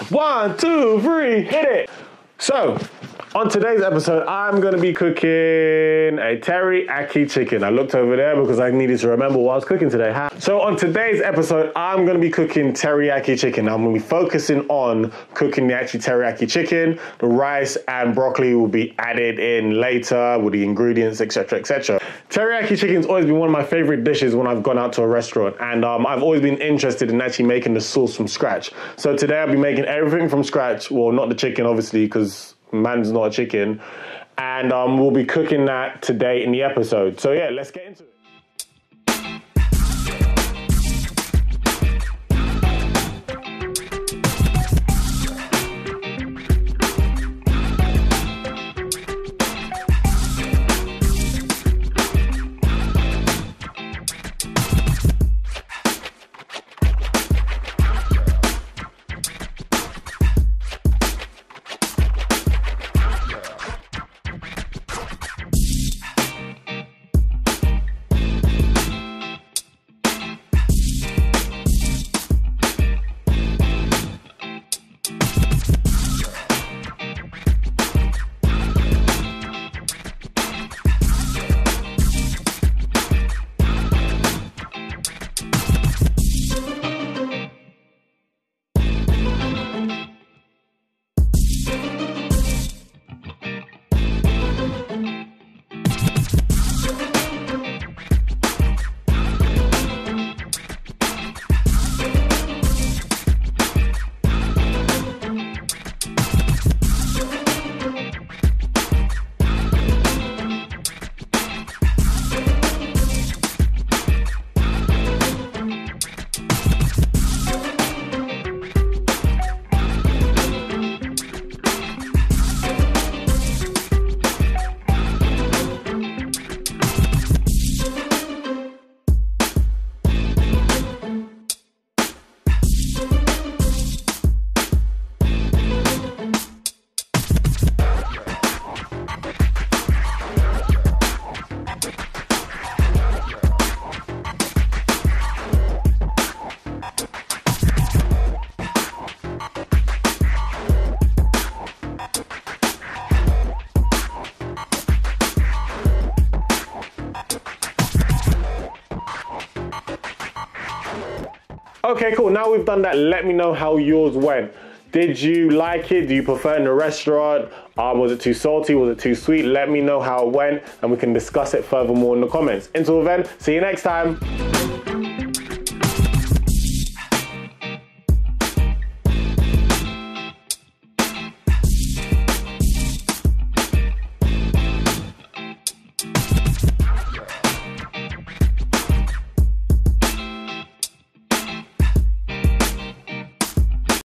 1, 2, 3, hit it. So, on today's episode, I'm going to be cooking a teriyaki chicken. I looked over there because I needed to remember what I was cooking today. So on today's episode, I'm going to be cooking teriyaki chicken. I'm going to be focusing on cooking the actual teriyaki chicken. The rice and broccoli will be added in later with the ingredients, etc., etc. Teriyaki chicken's always been one of my favorite dishes when I've gone out to a restaurant, and I've always been interested in actually making the sauce from scratch. So today I'll be making everything from scratch. Well, not the chicken, obviously, because man's not a chicken. And we'll be cooking that today in the episode. So yeah, let's get into it. Okay, cool. Now we've done that, let me know how yours went. Did you like it? Do you prefer in the restaurant? Was it too salty? Was it too sweet? Let me know how it went and we can discuss it furthermore in the comments. Until then, see you next time.